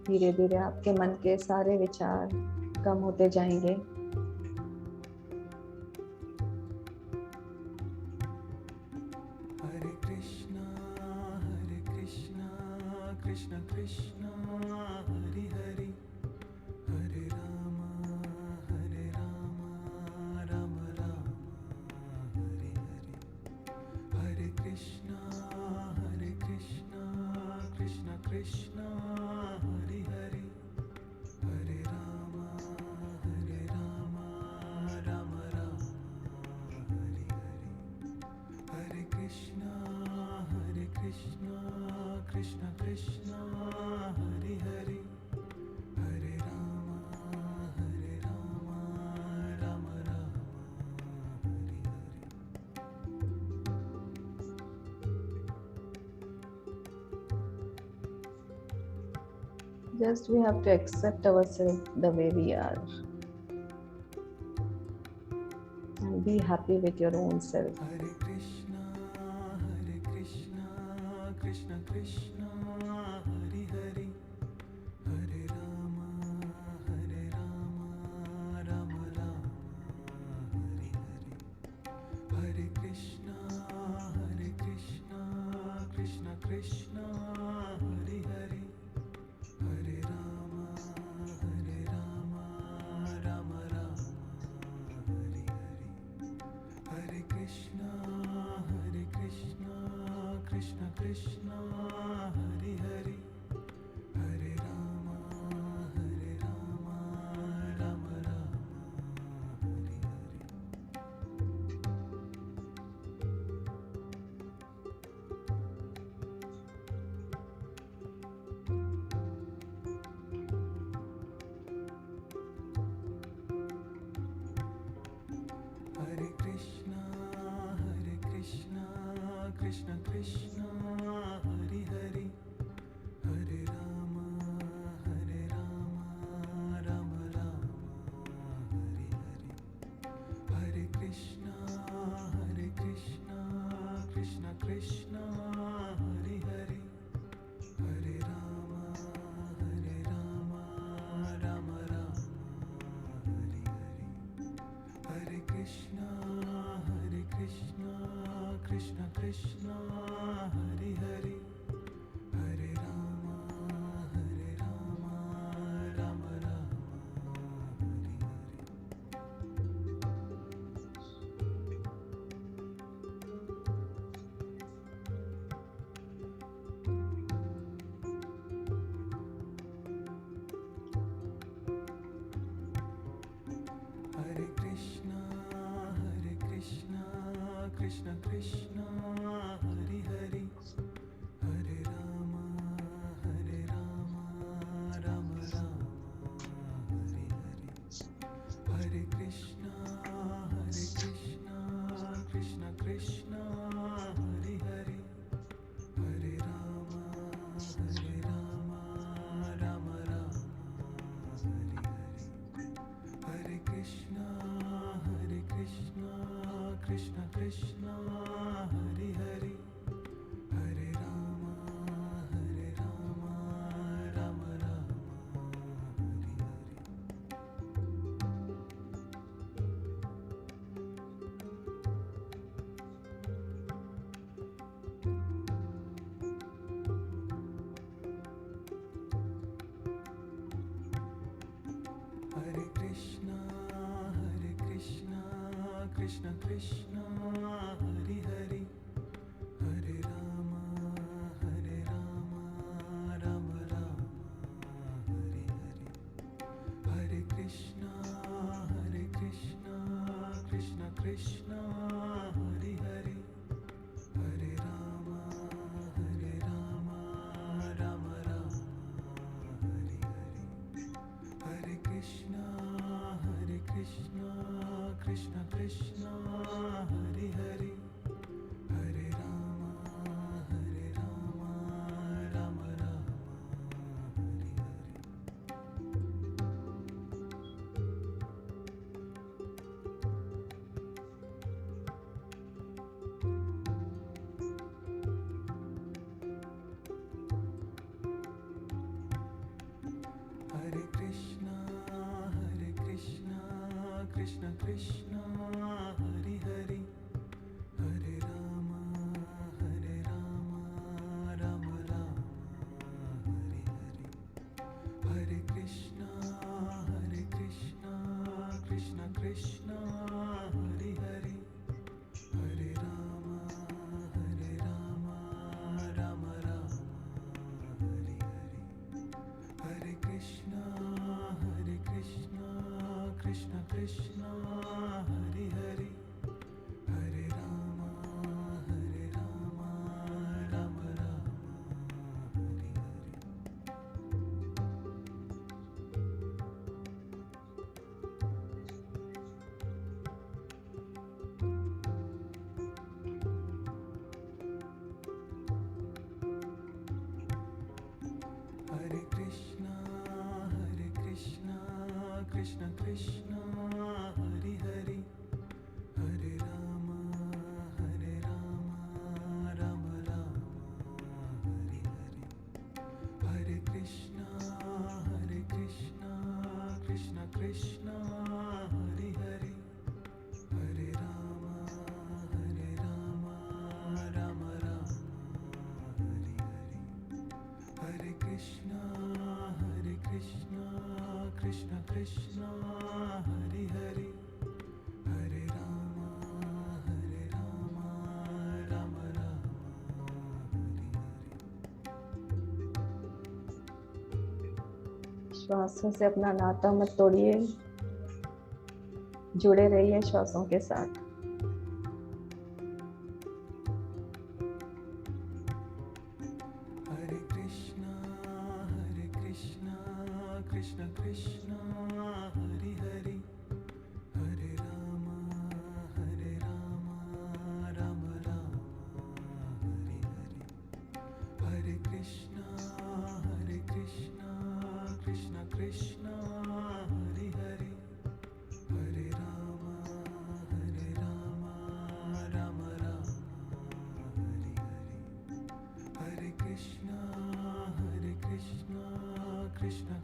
धीरे धीरे आपके मन के सारे विचार कम होते जाएंगे। हरे कृष्णा कृष्ण कृष्ण हरे हरे, हरे राम राम राम हरे हरे, हरे कृष्णा कृष्ण कृष्ण हरे हरे, हरे राम राम राम हरे हरे, हरे कृष्णा कृष्ण कृष्ण हरे हरे, हरे Ram Ram Ram Hare Hare. Just we have to accept ourselves the way we are and be happy with your own self. Hare Krishna Krishna Krishna Hare Hare, Hare Ram Ram Ram Hare Hare, Hare Krishna Krishna Krishna Hare Hare, Hare Ram Ram Ram Hare Hare, Hare Krishna Krishna Krishna Hare Hare, Krishna Krishna Hare Hare Hare Rama Rama Rama Hare Hare Hare Krishna Krishna Krishna Hare Hare Hare Rama Rama Rama Hare Hare Hare Krishna Krishna Krishna Hare Hare Hare Rama Rama Rama Hare Hare Hare Krishna Krishna Krishna Hare Hare Hare Rama Rama Rama Hare Hare Hare Krishna Krishna Krishna Hare Hare Hare Rama Rama Rama Hare Hare Hare Krishna Krishna Krishna Hare Hare Hare Rama Rama Rama Hare Hare Hare Krishna Krishna Krishna Hare Hare Hare Rama Rama Rama Hare Hare Hare Krishna Krishna Krishna Hare Hare Hare Rama Rama Rama Hare Hare Hare Krishna Krishna Krishna Hare Hare Hare Rama Rama Rama Hare Hare Hare Krishna Krishna Krishna Hare Hare Hare Rama Rama Rama Hare Hare Hare Krishna Krishna Krishna Hare Hare Hare Rama Rama Rama Hare Hare Hare Krishna Krishna Krishna Hare Hare Hare Rama Rama Rama Hare Hare Hare Krishna Krishna Krishna Hare Hare Hare Rama Rama Rama Hare Hare Hare Krishna Krishna Krishna Hare Hare Hare Rama Rama Rama Hare Hare Hare Krishna Krishna Krishna Hare Hare Hare Rama Rama Rama Hare Hare श्वासों से अपना नाता मत तोड़िए, जुड़े रहिए श्वासों के साथ। Hare Krishna Krishna Krishna Hare Hare Hare Rama Rama Rama Hare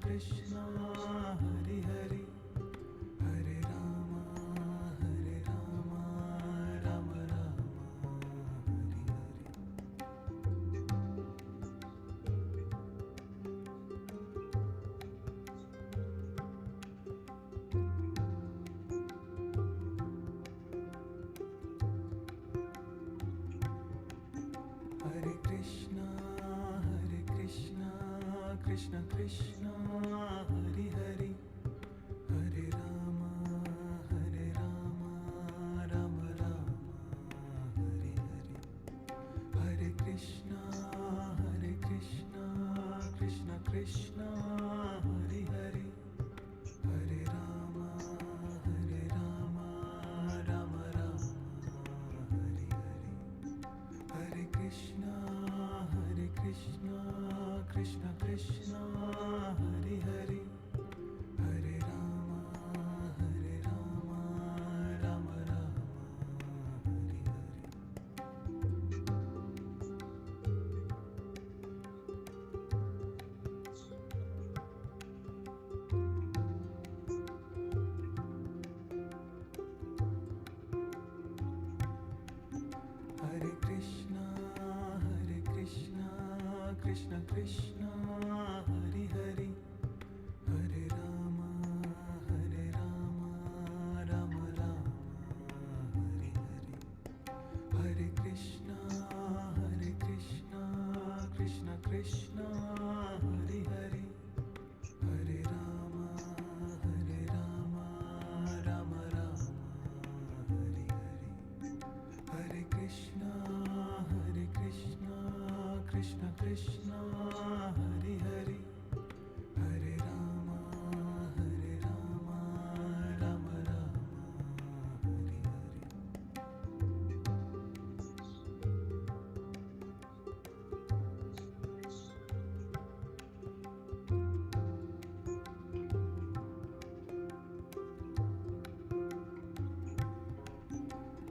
Krishna Hari Hari Hare Rama Rama Rama Hari Hari Hare Krishna Krishna Krishna Hari Hari Hare Rama Rama Rama Hari Hari Hare Krishna Krishna Krishna Hari Hari Hare Rama Rama Rama Hari Hari Hare Krishna Krishna Krishna Hari Hari Hare Rama Rama Rama Hari Hari Hare Krishna Krishna Krishna Hari Hari Hare Rama Rama Rama Hari Hari Hare Krishna Krishna Krishna Hari Hari Hare Rama Rama Rama Hari Hari Hare Krishna Krishna Krishna Hari Hari Hare Rama Rama Rama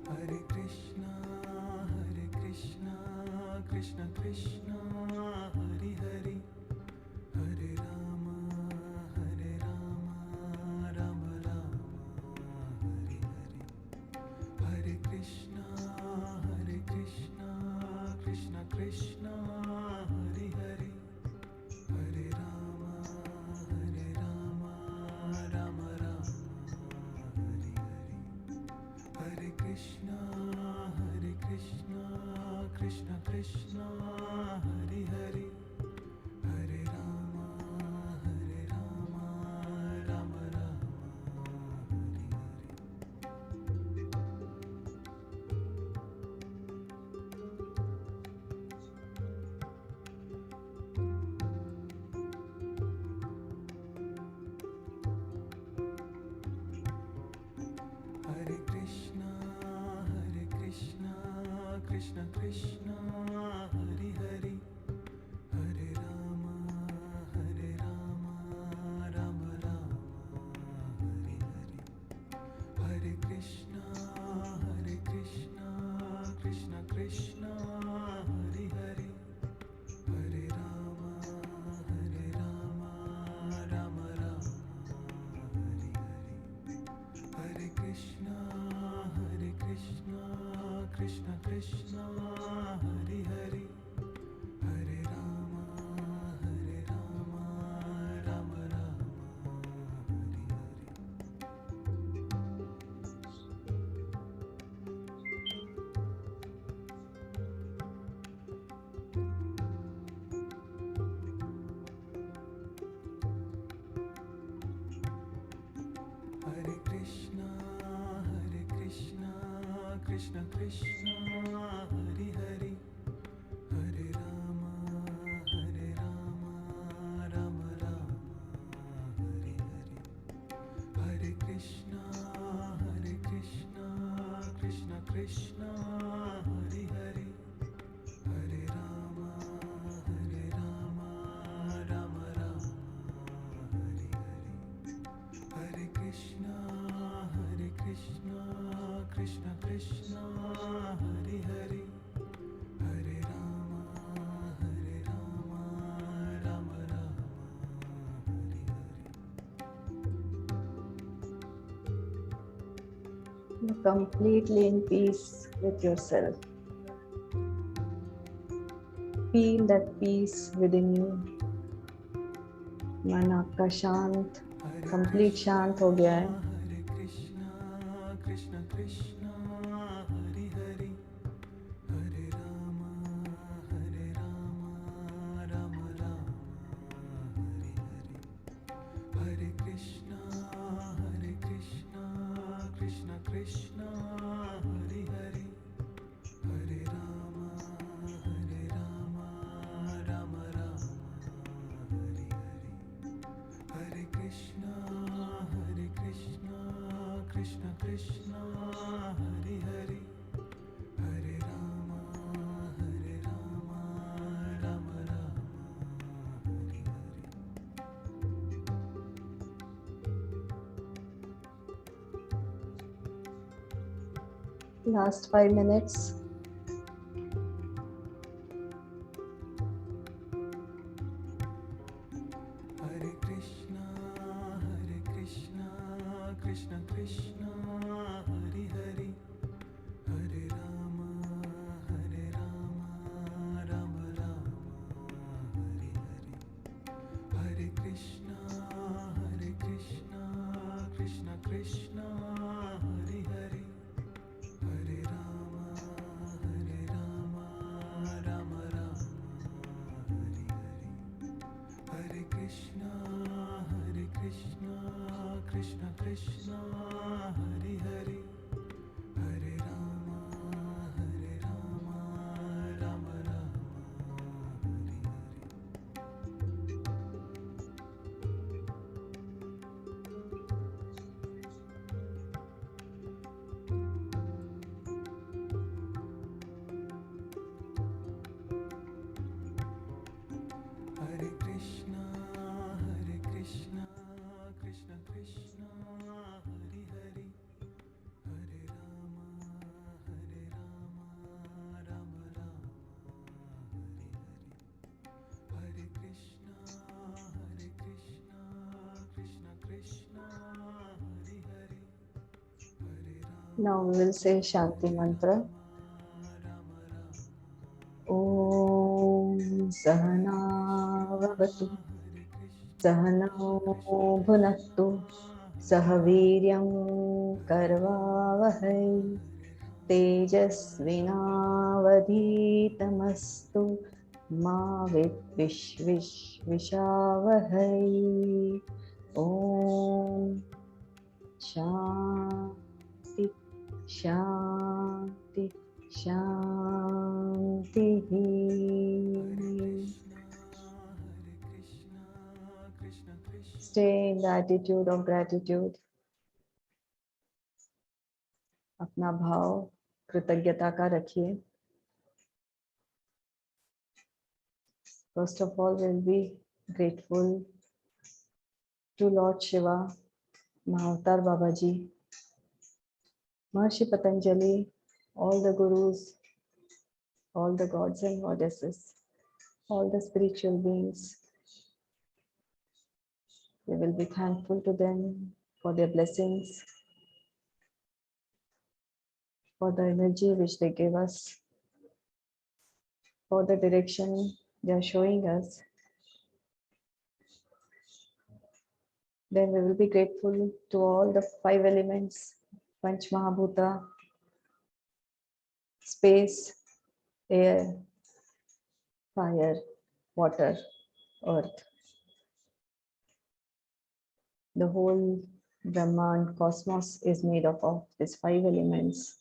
Hari Hari Hare Krishna Krishna Krishna Hari Hari Hare Rama Rama Rama Hari Hari Hare Krishna Krishna Krishna Hari Hari Hare Rama Rama Rama Hari Hari Hare Krishna Krishna Krishna Hari Hari Hare Rama Rama Rama Hari Hari Hare Krishna Krishna Krishna Hari Hari Hare Rama Rama Rama Hari Hari Hare Krishna Krishna Krishna Hari Hari Hare Rama Rama Rama Hari Hari Hare Krishna Krishna Krishna Hari Hari Hare Rama Rama Rama Hari Hari Hare Krishna Krishna Krishna Hari Hari Hare Rama Rama Rama Hari Hari Hare Krishna Krishna Krishna Hari Hari Hare Rama Rama Rama Hari Hari Hare Krishna Krishna Krishna Hari You're completely in peace with yourself. Feel that peace within you. मन आपका शांत, कंप्लीट शांत हो गया है. Hare Krishna, Krishna Krishna, Hare Hare, Hare Rama, Rama Rama, Hare Hare. Hare Krishna, Krishna Krishna, Hare Hare, Hare Rama, Rama Rama, Hare Hare. Hare Krishna, Krishna Krishna, Hare Hare, Hare Rama, Rama Rama, Hare Hare. Last 5 minutes. Hare Krishna, Krishna Krishna, Hare Hare, Hare Rama, Rama Rama, Hare Hare. Hare Krishna, Krishna Krishna, Hare Hare, Hare Rama, Rama Rama, Hare Hare. Hare Krishna, Krishna Krishna, Hare Hare, Hare Rama, Rama Rama, Hare Hare. Hare Krishna, Krishna Krishna, Hare Hare, Hare Rama, Rama Rama, Hare Hare. Hare Krishna, Krishna Krishna, Hare Hare, Hare Rama, Now we will say Shanti mantra. Om Sahana Vavatu Sahano Bhunaktu Sahaviryam Karvavahai Tejasvinavadhitamastu Ma Vidvishvishavahai. Om Shanti Shanti Shanti. Krishna Krishna, Stay in the attitude of gratitude. अपना भाव कृतज्ञता का रखिए. First of all, we'll be grateful to Lord Shiva, Mahavatar Babaji, Maharishi Patanjali, all the gurus, all the gods and goddesses, all the spiritual beings. We will be thankful to them for their blessings, for the energy which they gave us, for the direction they are showing us. Then we will be grateful to all the 5 elements, Panch Mahabhuta, space, air, fire, water, earth. The whole Brahman cosmos is made up of these 5 elements.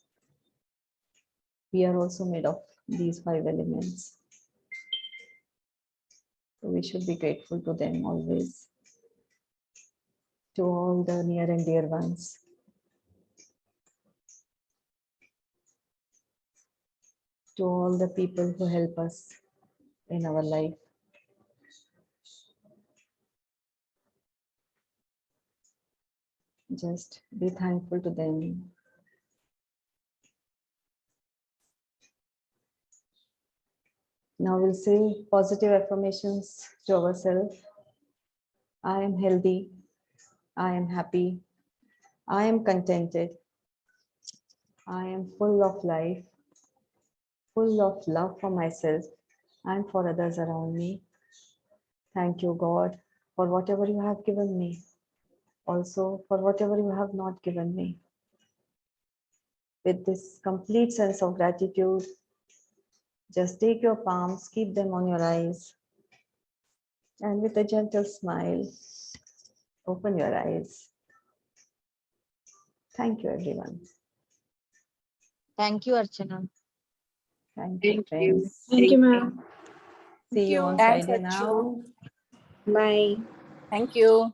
We are also made of these 5 elements. So we should be grateful to them always. To all the near and dear ones. To all the people who help us in our life. Just be thankful to them. Now we'll say positive affirmations to ourselves. I am healthy. I am happy. I am contented. I am full of life, full of love for myself and for others around me. Thank you, God, for whatever you have given me, also for whatever you have not given me. With this complete sense of gratitude, just take your palms, keep them on your eyes, and with a gentle smile, open your eyes. Thank you, everyone. Thank you, Archana. Thank you, Thank you. friends. Thank you, ma'am. See you on Thank Friday you. now. Bye. Thank you.